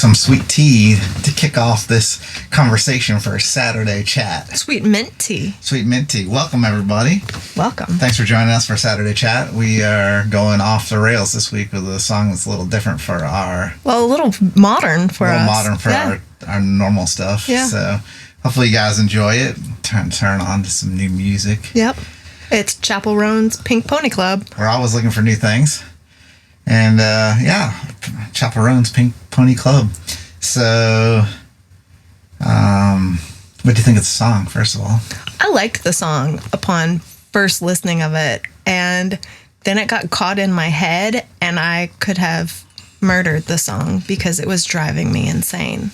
some sweet tea to kick off this conversation for a Saturday chat. Sweet mint tea. Sweet mint tea. Welcome, everybody. Welcome. Thanks for joining us for Saturday chat. We are going off the rails this week with a song that's a little different for our... Well, a little modern for us. Modern for our normal stuff. Yeah. So hopefully you guys enjoy it. Turn on to some new music. Yep. It's Chapel Roan's Pink Pony Club. We're always looking for new things. And, Chapel Roan's Pink Pony Club. So, what do you think of the song, first of all? I liked the song upon first listening of it, and then it got caught in my head, and I could have murdered the song because it was driving me insane.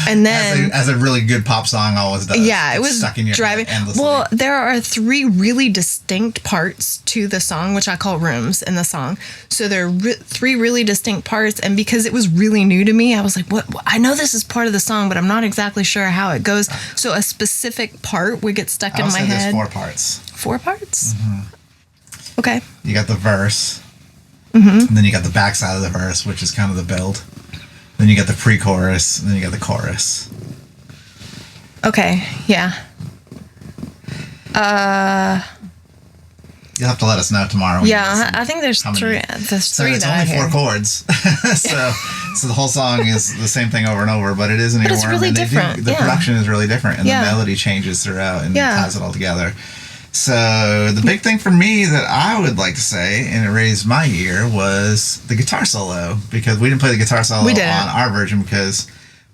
And then, as a really good pop song always does. Yeah, it was stuck in your driving. head endlessly. Well, there are three really distinct parts to the song, which I call rooms in the song. So there are three really distinct parts, and because it was really new to me, I was like, "What? I know this is part of the song, but I'm not exactly sure how it goes." So a specific part would get stuck in my head. There's 4 parts. 4 parts? Mm-hmm. Okay. You got the verse, mm-hmm. and then you got the backside of the verse, which is kind of the build. Then you got the pre-chorus, and then you got the chorus. Okay, yeah. You'll have to let us know tomorrow. Yeah, I think there's three. There's so three it's that only 4 chords. so the whole song is the same thing over and over, but it is an earworm. But it's really different. The production is really different, and the melody changes throughout and ties it all together. So the big thing for me that I would like to say, and it raised my ear, was the guitar solo, because we didn't play the guitar solo on our version because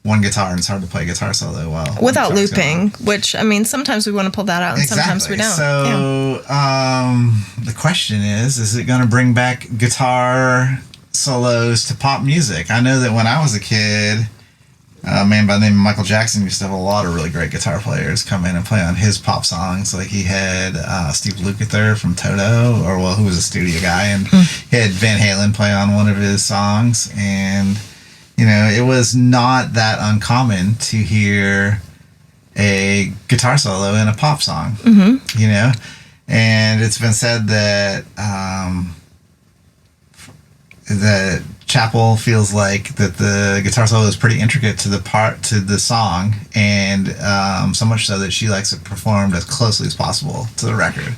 one guitar, and it's hard to play a guitar solo well without looping, which, I mean, sometimes we want to pull that out and sometimes we don't. So the question is it going to bring back guitar solos to pop music? I know that when I was a kid, a man by the name of Michael Jackson used to have a lot of really great guitar players come in and play on his pop songs. Like he had Steve Lukather from Toto, who was a studio guy, and he had Van Halen play on one of his songs. And, you know, it was not that uncommon to hear a guitar solo in a pop song, you know? And it's been said that that Chapel feels like that the guitar solo is pretty intricate to the song, and so much so that she likes it performed as closely as possible to the record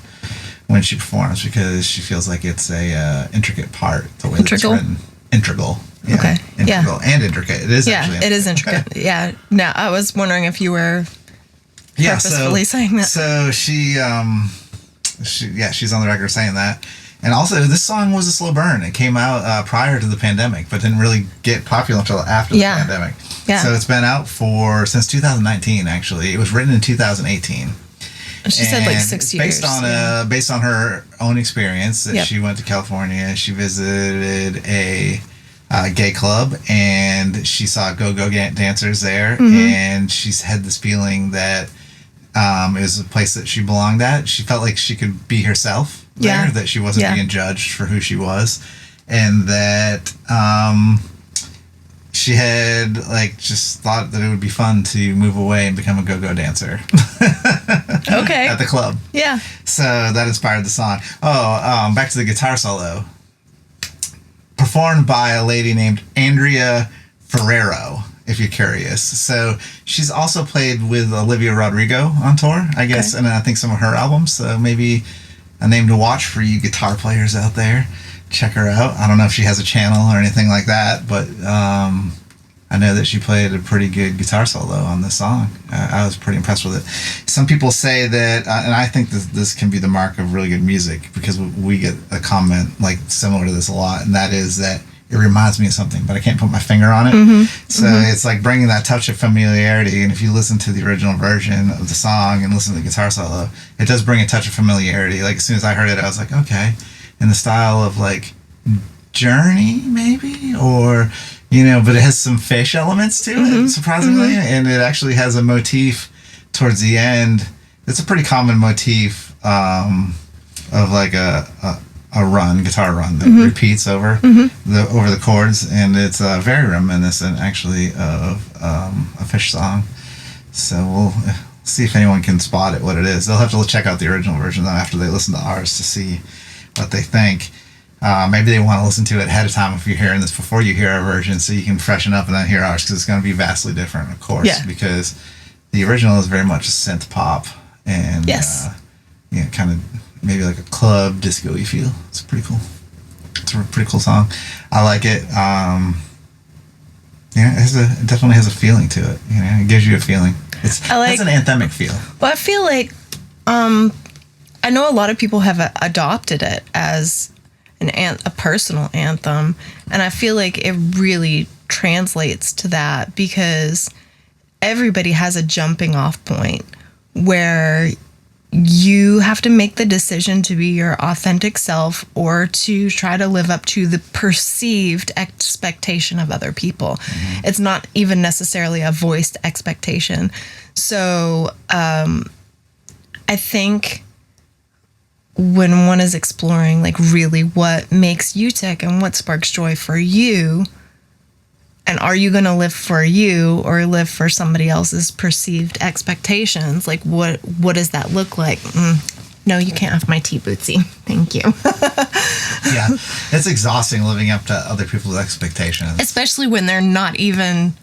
when she performs, because she feels like it's a intricate part, the way it's written. Integral. Yeah, okay. Integral and intricate. It is actually intricate. It is intricate. Yeah. Now, I was wondering if you were purposefully saying that. So she's on the record saying that. And also, this song was a slow burn. It came out prior to the pandemic, but didn't really get popular until after the pandemic. Yeah. So it's been out since 2019, actually. It was written in 2018. She said like 6 years. Based on her own experience, that she went to California, she visited a gay club, and she saw go-go dancers there, and she's had this feeling that it was a place that she belonged at. She felt like she could be herself there, that she wasn't being judged for who she was, and that she had just thought that it would be fun to move away and become a go-go dancer. Okay. At the club. Yeah. So that inspired the song. Back to the guitar solo. Performed by a lady named Andrea Ferrero, if you're curious. So she's also played with Olivia Rodrigo on tour, I guess, and I think some of her albums. So maybe a name to watch for you guitar players out there. Check her out. I don't know if she has a channel or anything like that, but I know that she played a pretty good guitar solo on this song. I was pretty impressed with it. Some people say that, and I think this can be the mark of really good music, because we get a comment similar to this a lot, and that is that it reminds me of something, but I can't put my finger on it. So it's like bringing that touch of familiarity. And if you listen to the original version of the song and listen to the guitar solo, it does bring a touch of familiarity. Like as soon as I heard it, I was like, okay, in the style of Journey, maybe, or but it has some Fish elements to it, surprisingly, and it actually has a motif towards the end. It's a pretty common motif of a guitar run that repeats over the chords, and it's very reminiscent actually of a Fish song. So we'll see if anyone can spot it, what it is. They'll have to check out the original version though after they listen to ours to see what they think. maybe they want to listen to it ahead of time if you're hearing this before you hear our version, so you can freshen up and then hear ours, because it's going to be vastly different, of course, because the original is very much a synth pop and kind of maybe like a club disco-y feel. It's pretty cool. It's a pretty cool song. I like it. It definitely has a feeling to it. It gives you a feeling. It's an anthemic feel. Well, I feel like I know a lot of people have adopted it as a personal anthem, and I feel like it really translates to that, because everybody has a jumping off point where you have to make the decision to be your authentic self or to try to live up to the perceived expectation of other people. Mm-hmm. It's not even necessarily a voiced expectation. So I think when one is exploring like really what makes you tick and what sparks joy for you, and are you going to live for you or live for somebody else's perceived expectations? Like, what does that look like? No, you can't have my tea, Bootsy. Thank you. Yeah, it's exhausting living up to other people's expectations, especially when they're not even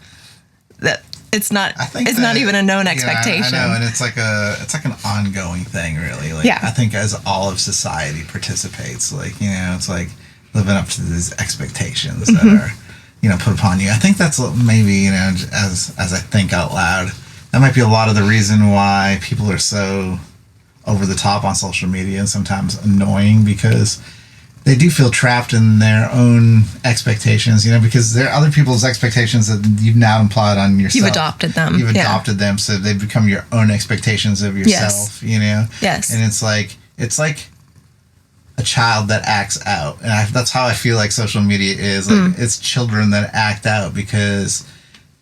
that. It's not. It's not even a known expectation. I know, and it's like an ongoing thing, really. Like, I think as all of society participates, like it's like living up to these expectations that are put upon you. I think that's maybe, as I think out loud, that might be a lot of the reason why people are so over the top on social media and sometimes annoying, because they do feel trapped in their own expectations, because there are other people's expectations that you've now implied on yourself. You've adopted them. You've adopted them, so they become your own expectations of yourself, Yes. And it's like a child that acts out, and that's how I feel like social media is. Like it's children that act out because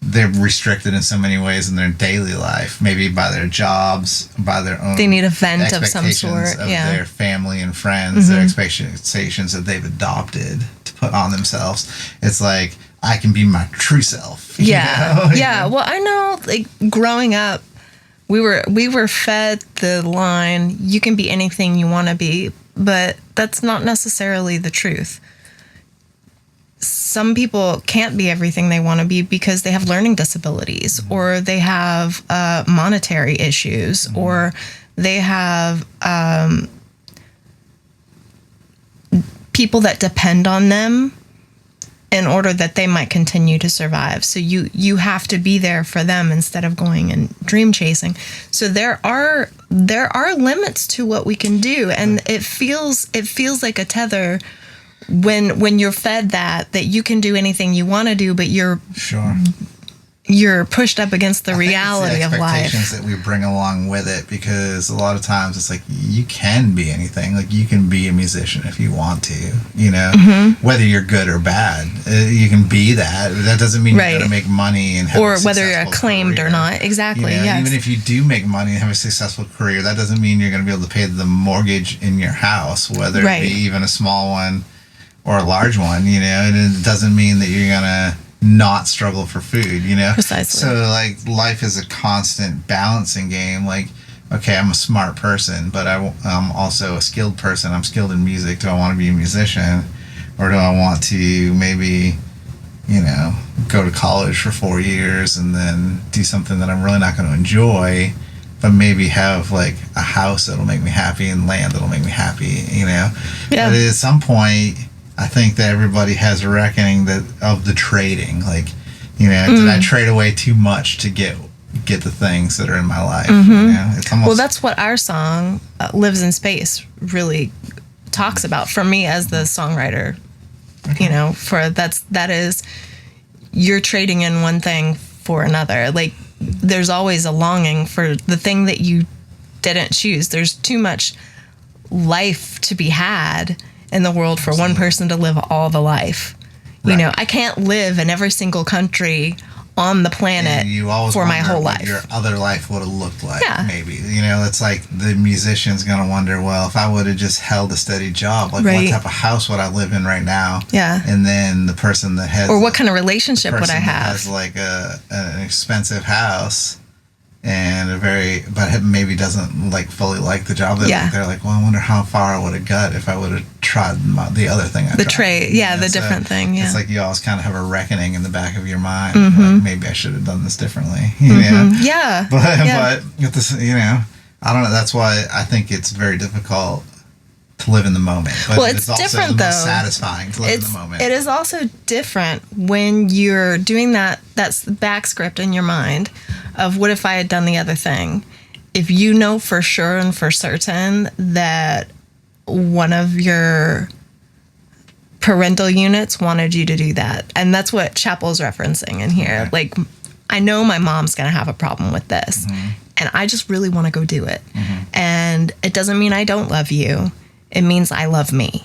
they're restricted in so many ways in their daily life, maybe by their jobs, by their own. They need a vent of some sort, of their family and friends, their expectations that they've adopted to put on themselves. It's like, I can be my true self. Yeah. Well, I know, like growing up, we were fed the line, you can be anything you want to be, but that's not necessarily the truth. Some people can't be everything they want to be because they have learning disabilities, or they have monetary issues, or they have people that depend on them in order that they might continue to survive. So you have to be there for them instead of going and dream chasing. So there are limits to what we can do, and it feels like a tether when you're fed that you can do anything you want to do, but you're pushed up against the reality of life. Expectations that we bring along with it, because a lot of times it's like, you can be anything. Like, you can be a musician if you want to, whether you're good or bad, you can be that. That doesn't mean you're going to make money and have or a whether you're acclaimed career, or not. Exactly. Yes. Even if you do make money and have a successful career, that doesn't mean you're going to be able to pay the mortgage in your house, whether it be even a small one or a large one, and it doesn't mean that you're going to not struggle for food, Precisely. So like, life is a constant balancing game. Like, okay, I'm a smart person, but I'm also a skilled person. I'm skilled in music. Do I want to be a musician, or do I want to maybe go to college for 4 years and then do something that I'm really not going to enjoy, but maybe have like a house that'll make me happy and land that'll make me happy, But at some point, I think that everybody has a reckoning of the trading. Like, did I trade away too much to get the things that are in my life? It's almost, well, that's what our song "Lives in Space" really talks about. For me, as the songwriter, that is, you're trading in one thing for another. Like, there's always a longing for the thing that you didn't choose. There's too much life to be had in the world for one person to live all the life. I can't live in every single country on the planet for my whole life. What your other life would have looked like, maybe. It's like the musician's going to wonder, well, if I would have just held a steady job, like what type of house would I live in right now? Yeah. And then the person that has... Or what kind of relationship would I have? Has like an expensive house and but maybe doesn't like fully like the job. They're like, well, I wonder how far I would have got if I would have tried the other thing. The trade, the different thing. Yeah, it's like you always kind of have a reckoning in the back of your mind. Like, maybe I should have done this differently. Yeah, but with this, I don't know. That's why I think it's very difficult to live in the moment. But well, it's also different the though. Most satisfying to live in the moment. It is also different when you're doing that. That's the back script in your mind of what if I had done the other thing. If you know for sure and for certain that one of your parental units wanted you to do that, and that's what Chapel's referencing in here. Okay. Like, I know my mom's gonna have a problem with this, and I just really want to go do it. And it doesn't mean I don't love you. It means I love me.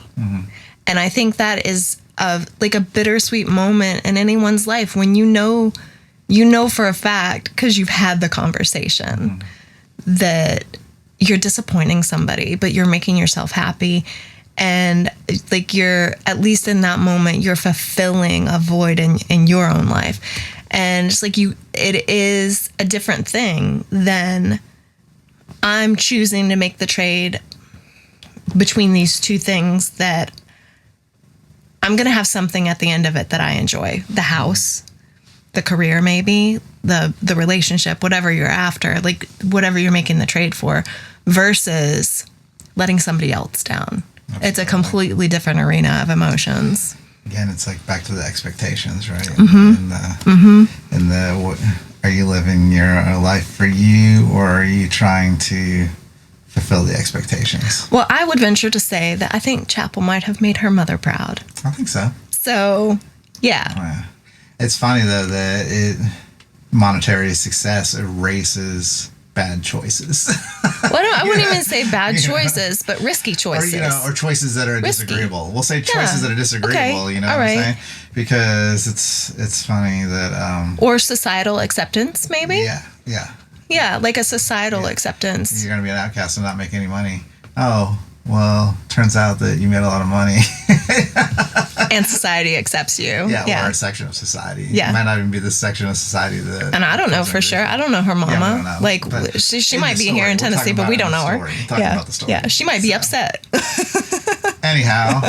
And I think that is like a bittersweet moment in anyone's life when you know for a fact, because you've had the conversation, that you're disappointing somebody, but you're making yourself happy. And like you're, at least in that moment, you're fulfilling a void in your own life. And it's like it is a different thing than I'm choosing to make the trade between these two things that I'm going to have something at the end of it that I enjoy. The house, the career, maybe the relationship, whatever you're after, like whatever you're making the trade for, versus letting somebody else down. Absolutely. It's a completely different arena of emotions. Again, it's like back to the expectations, right? Are you living your life for you, or are you trying to fulfill the expectations? Well, I would venture to say that I think Chapel might have made her mother proud. I think so. So, yeah. It's funny, though, that monetary success erases bad choices. Well, I wouldn't even say bad choices, but risky choices. Or choices that are risky. Disagreeable. We'll say choices that are disagreeable, okay. What I'm saying? Because it's funny that... or societal acceptance, maybe? Yeah. Yeah, like a societal acceptance. You're going to be an outcast and not make any money. Oh, well, turns out that you made a lot of money. And society accepts you. Or a section of society. Yeah. It might not even be the section of society that... And I don't know for sure. I don't know her mama. Yeah, I don't know. Like, she might be here in Tennessee, but we don't know her. We're talking about the story. Yeah, she might be upset. Anyhow.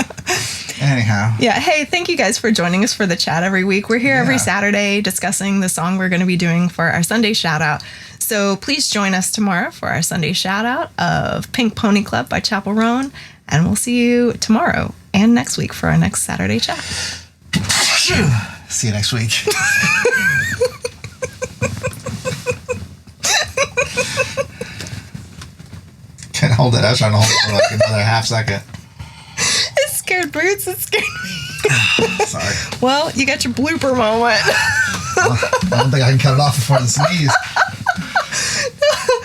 Yeah, hey, thank you guys for joining us for the chat every week. We're here every Saturday discussing the song we're going to be doing for our Sunday shout-out. So please join us tomorrow for our Sunday shout-out of Pink Pony Club by Chapel Roan. And we'll see you tomorrow and next week for our next Saturday chat. See you next week. Can't hold it. I was trying to hold it for like another half second. It scared Boots. It scared me. Sorry. Well, you got your blooper moment. Well, I don't think I can cut it off before the sneeze.